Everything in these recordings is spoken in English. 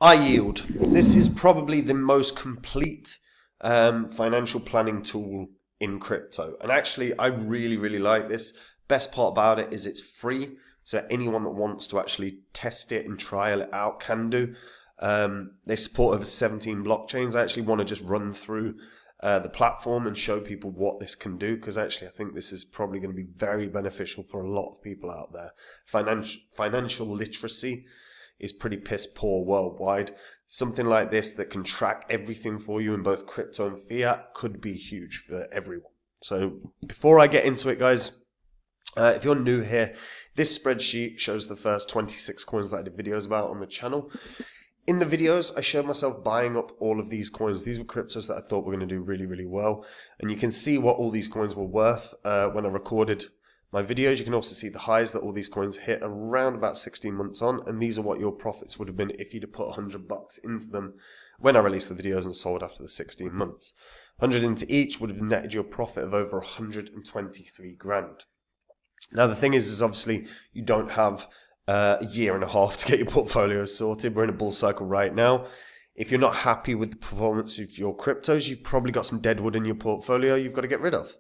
iYield. This is probably the most complete financial planning tool in crypto. And actually, I really like this. Best part about it is it's free. So anyone that wants to actually test it and trial it out can do. They support over 17 blockchains. I actually want to just run through the platform and show people what this can do, because actually I think this is probably going to be very beneficial for a lot of people out there. Financial literacy is pretty piss poor worldwide. Something like this that can track everything for you in both crypto and fiat could be huge for everyone. So before I get into it, guys, if you're new here, this spreadsheet shows the first 26 coins that I did videos about on the channel. In the videos, I showed myself buying up all of these coins. These were cryptos that I thought were going to do really well. And you can see what all these coins were worth when I recorded my videos. You can also see the highs that all these coins hit around about 16 months on. And these are what your profits would have been if you'd have put $100 into them when I released the videos and sold after the 16 months. 100 into each would have netted you a profit of over 123 grand. Now, the thing is obviously you don't have a year and a half to get your portfolio sorted. We're in a bull cycle right now. If you're not happy with the performance of your cryptos, you've probably got some deadwood in your portfolio you've got to get rid of.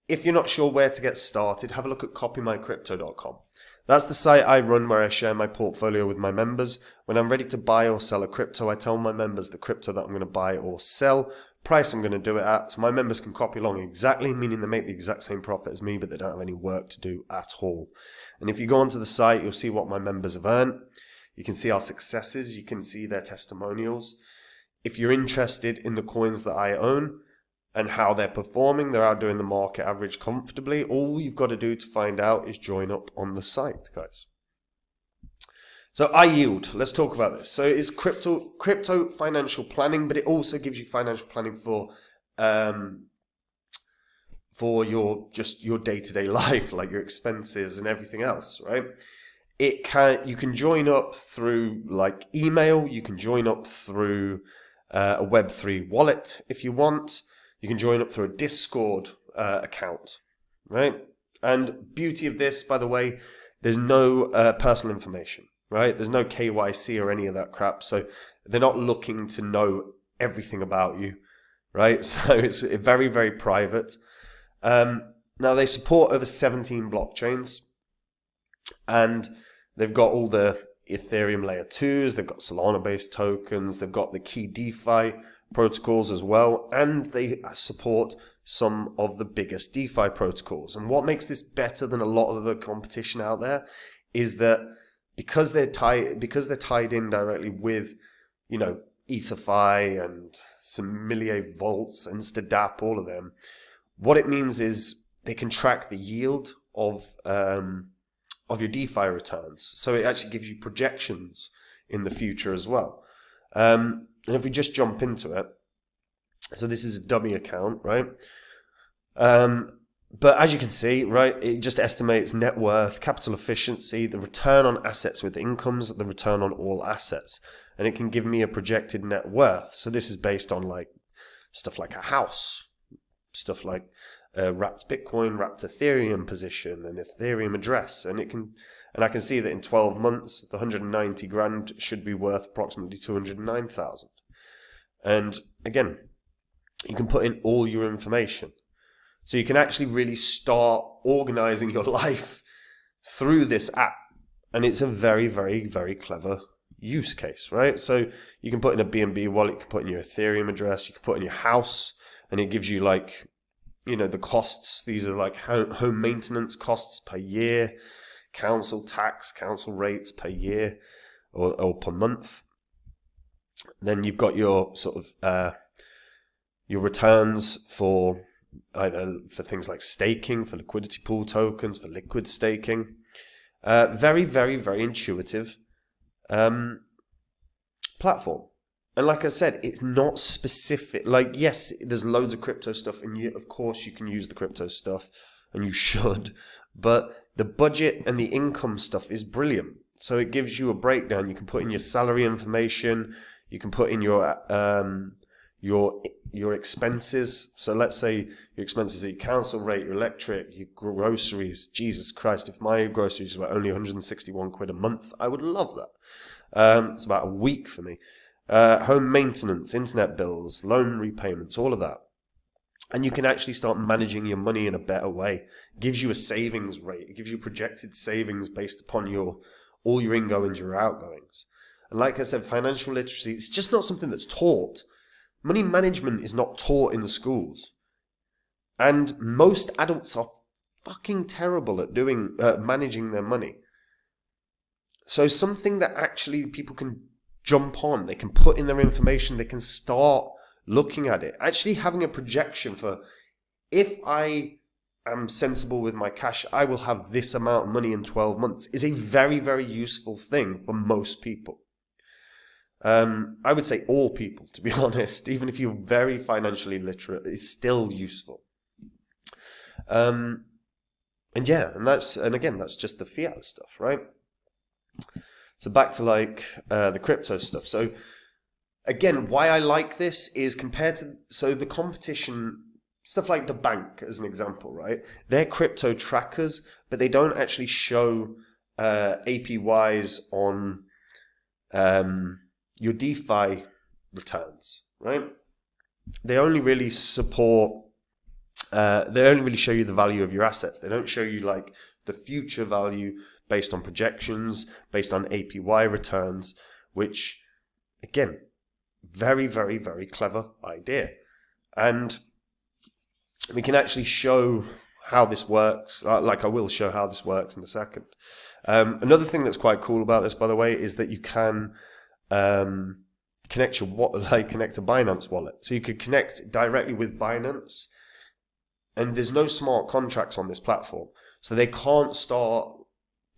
If you're not sure where to get started, have a look at copymycrypto.com. That's the site I run where I share my portfolio with my members. When I'm ready to buy or sell a crypto, I tell my members the crypto that I'm going to buy or sell, price I'm going to do it at, so my members can copy along exactly, meaning they make the exact same profit as me, but they don't have any work to do at all. And if you go onto the site, you'll see what my members have earned. You can see our successes. You can see their testimonials. If you're interested in the coins that I own and how they're performing, they're outdoing the market average comfortably. All you've got to do to find out is join up on the site, guys. So iYield, let's talk about this. So it's crypto financial planning, but it also gives you financial planning for your day-to-day life, like your expenses and everything else, right? You can join up through like email, you can join up through a Web3 wallet if you want. You can join up through a Discord account, right? And beauty of this, by the way, there's no personal information, right? There's no KYC or any of that crap. So they're not looking to know everything about you, right? So it's very private. Now they support over 17 blockchains, and they've got all the Ethereum layer 2s, they've got Solana based tokens, they've got the key DeFi protocols as well, and they support some of the biggest DeFi protocols. And what makes this better than a lot of the competition out there is that because they're tied in directly with, you know, EtherFi and some Millie Vaults, InstaDApp, all of them, what it means is they can track the yield of your DeFi returns. So it actually gives you projections in the future as well. And if we just jump into it, so this is a dummy account, right? But as you can see, right, it just estimates net worth, capital efficiency, the return on assets with incomes, the return on all assets. And it can give me a projected net worth. So this is based on like stuff like a house, stuff like wrapped Bitcoin, wrapped Ethereum position, and Ethereum address. And I can see that in 12 months, the 190 grand should be worth approximately 209,000. And again, you can put in all your information. So you can actually really start organizing your life through this app. And it's a very clever use case, right? So you can put in a BNB wallet, you can put in your Ethereum address, you can put in your house, and it gives you like, you know, the costs. These are like home maintenance costs per year, council tax, council rates per year or per month. Then you've got your sort of your returns for either for things like staking, for liquidity pool tokens, for liquid staking. Very intuitive platform. And like I said, it's not specific. Like, yes, there's loads of crypto stuff, and of course you can use the crypto stuff, and you should. But the budget and the income stuff is brilliant. So it gives you a breakdown. You can put in your salary information. You can put in your expenses. So let's say your expenses are your council rate, your electric, your groceries. Jesus Christ, if my groceries were only 161 quid a month, I would love that. It's about a week for me. Home maintenance, internet bills, loan repayments, all of that. And you can actually start managing your money in a better way. It gives you a savings rate. It gives you projected savings based upon all your ingoings, your outgoings. And like I said, financial literacy, it's just not something that's taught. Money management is not taught in the schools. And most adults are fucking terrible at managing their money. So something that actually people can jump on, they can put in their information, they can start looking at it. Actually having a projection for, if I am sensible with my cash, I will have this amount of money in 12 months, is a very, very useful thing for most people. I would say all people, to be honest, even if you're very financially literate, it's still useful. And again, that's just the fiat stuff, right? So back to like the crypto stuff. So again, why I like this is compared to, so the competition, stuff like the bank as an example, right? They're crypto trackers, but they don't actually show APYs on your DeFi returns, right? They only really support, they only really show you the value of your assets. They don't show you like the future value based on projections, based on APY returns, which again, very, very, very clever idea. And we can actually show how this works. Like I will show how this works in a second. Another thing that's quite cool about this, by the way, is that you can connect to Binance wallet. So you could connect directly with Binance, and there's no smart contracts on this platform. So they can't start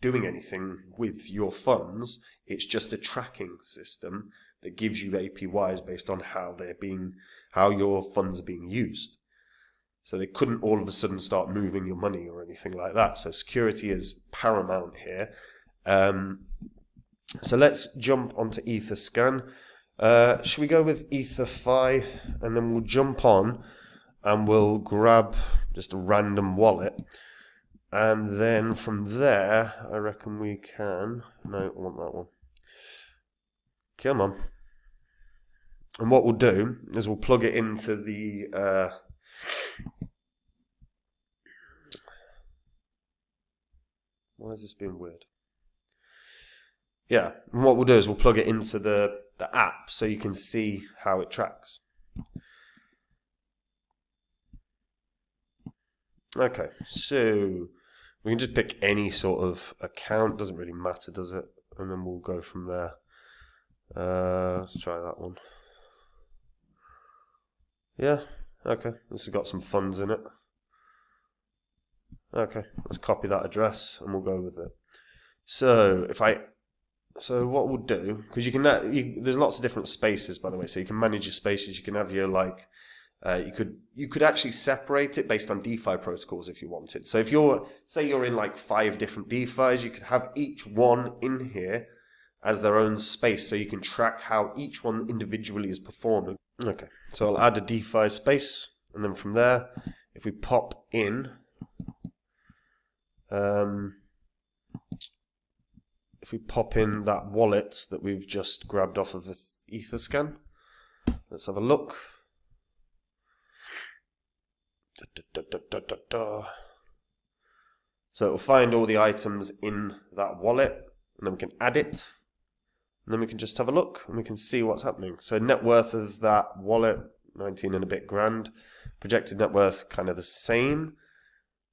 doing anything with your funds. It's just a tracking system that gives you APYs based on how your funds are being used. So they couldn't all of a sudden start moving your money or anything like that. So security is paramount here. So let's jump onto Etherscan. Should we go with EtherFi, and then we'll jump on and we'll grab just a random wallet. And then from there, I reckon we can... No, I want that one. Come on. And what we'll do is we'll plug it into the... Why is this being weird? Yeah, and what we'll do is we'll plug it into the app so you can see how it tracks. Okay, so we can just pick any sort of account, doesn't really matter, does it? And then we'll go from there. Let's try that one. Yeah, okay, this has got some funds in it. Okay, let's copy that address and we'll go with it. So what we'll do, because there's lots of different spaces, by the way, so you can manage your spaces. You can have your you could actually separate it based on DeFi protocols if you wanted. So if you're in like 5 different DeFis, you could have each one in here as their own space, so you can track how each one individually is performing. Okay, so I'll add a DeFi space, and then from there, if we pop in, if we pop in that wallet that we've just grabbed off of the Etherscan, let's have a look. So it'll find all the items in that wallet, and then we can add it, and then we can just have a look, and we can see what's happening. So net worth of that wallet, 19 and a bit grand. Projected net worth, kind of the same.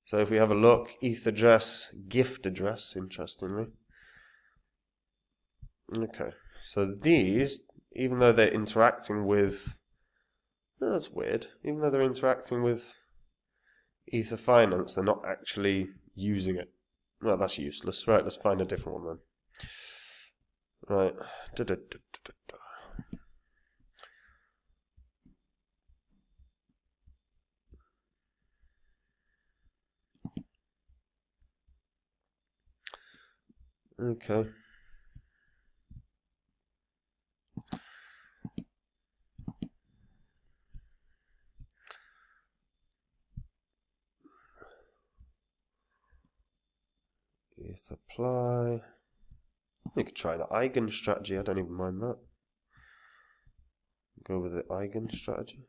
So if we have a look, ETH address, gift address, interestingly. Okay, so these, even though they're interacting with, oh, that's weird, even though they're interacting with Ether Finance, they're not actually using it. Well, that's useless. Right, let's find a different one then. Right. Okay. ETH apply. You could try the Eigen strategy. I don't even mind that. Go with the Eigen strategy.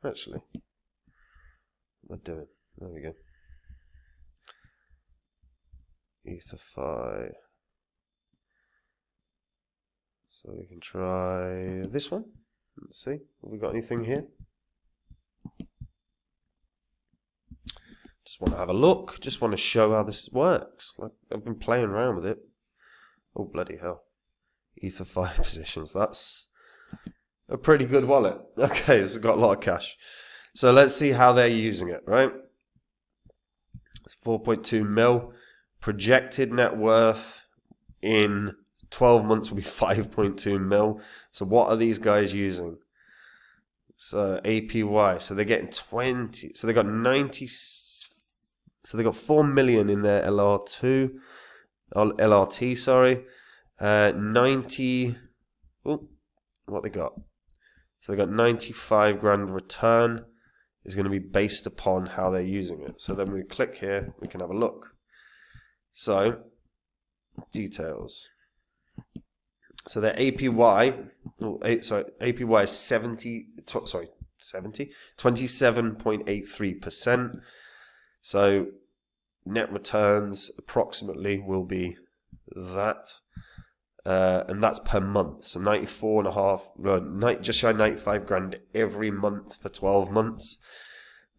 Actually, what am I doing? There we go. Etherify. So we can try this one. Let's see. Have we got anything here? Just want to have a look. Just want to show how this works. Like, I've been playing around with it. Oh, bloody hell. Etherify positions. That's a pretty good wallet. Okay, this has got a lot of cash. So let's see how they're using it, right? 4.2 mil. Projected net worth in 12 months will be 5.2 mil. So what are these guys using? So APY. So they're getting 20. So they got 90. So they got 4 million in their LRT, sorry. 90. Oh, what they got? So they got 95 grand return is going to be based upon how they're using it. So then we click here, we can have a look. So details. So their APY, APY is 27.83%. So net returns approximately will be that. And that's per month. So 94.5, just shy of 95 grand every month for 12 months.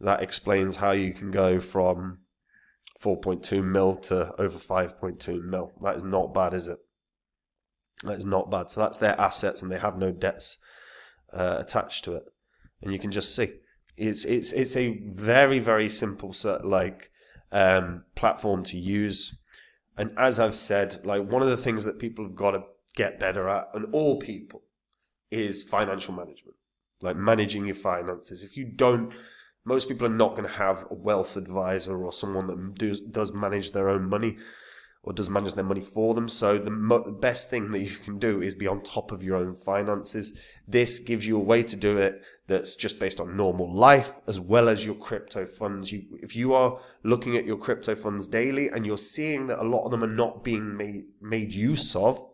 That explains how you can go from 4.2 mil to over 5.2 mil. That is not bad, is it? That is not bad. So that's their assets, and they have no debts attached to it. And you can just see it's a very, very simple platform to use. And as I've said, like, one of the things that people have got to get better at, and all people, is financial management. Like managing your finances. If you don't, most people are not going to have a wealth advisor or someone that does manage their own money or does manage their money for them. So the best thing that you can do is be on top of your own finances. This gives you a way to do it that's just based on normal life as well as your crypto funds. If you are looking at your crypto funds daily and you're seeing that a lot of them are not being made use of,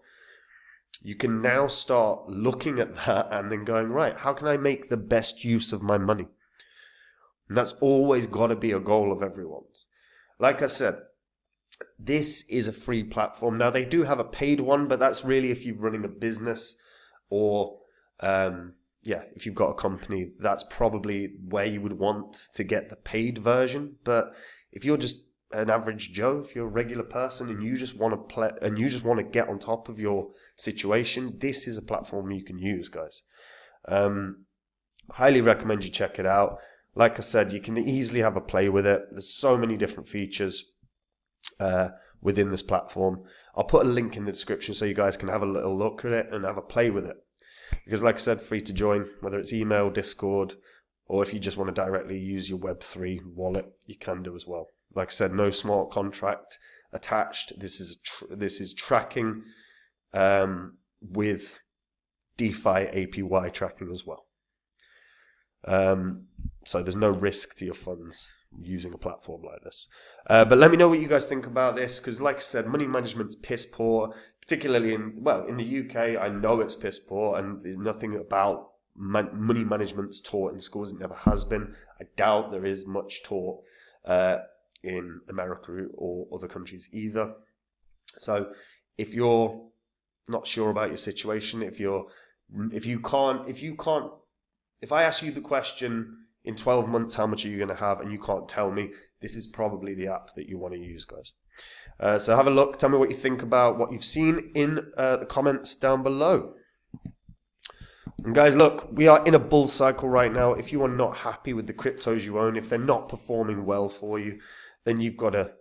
you can now start looking at that and then going, right, how can I make the best use of my money? And that's always got to be a goal of everyone's. Like I said, this is a free platform. Now, they do have a paid one, but that's really if you're running a business or, if you've got a company, that's probably where you would want to get the paid version. But if you're just an average Joe, if you're a regular person and you just want to play and you just want to get on top of your situation, this is a platform you can use, guys. Highly recommend you check it out. Like I said, you can easily have a play with it. There's so many different features within this platform. I'll put a link in the description so you guys can have a little look at it and have a play with it. Because like I said, free to join, whether it's email, Discord, or if you just want to directly use your Web3 wallet, you can do as well. Like I said, no smart contract attached. This is tracking with DeFi APY tracking as well. So there's no risk to your funds using a platform like this. But let me know what you guys think about this, because like I said, money management's piss poor, particularly in the UK. I know it's piss poor, and there's nothing about money management's taught in schools. It never has been. I doubt there is much taught in America or other countries either. So if you're not sure about your situation, if I ask you the question, in 12 months, how much are you going to have, and you can't tell me, this is probably the app that you want to use, guys. So have a look. Tell me what you think about what you've seen in the comments down below. And guys, look, we are in a bull cycle right now. If you are not happy with the cryptos you own, if they're not performing well for you, then you've got to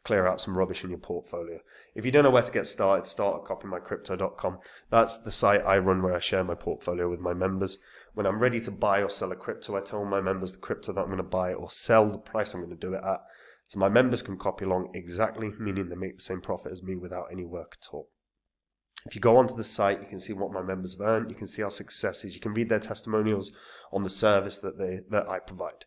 clear out some rubbish in your portfolio. If you don't know where to get started, start at copymycrypto.com. That's the site I run where I share my portfolio with my members. When I'm ready to buy or sell a crypto, I tell my members the crypto that I'm going to buy or sell, the price I'm going to do it at. So my members can copy along exactly, meaning they make the same profit as me without any work at all. If you go onto the site, you can see what my members have earned. You can see our successes. You can read their testimonials on the service that I provide.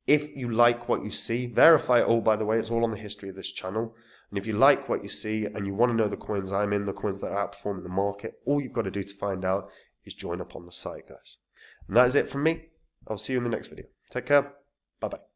If you like what you see, verify it all, by the way, it's all on the history of this channel. And if you like what you see and you want to know the coins I'm in, the coins that are outperforming the market, all you've got to do to find out is join up on the site, guys. And that is it from me. I'll see you in the next video. Take care. Bye-bye.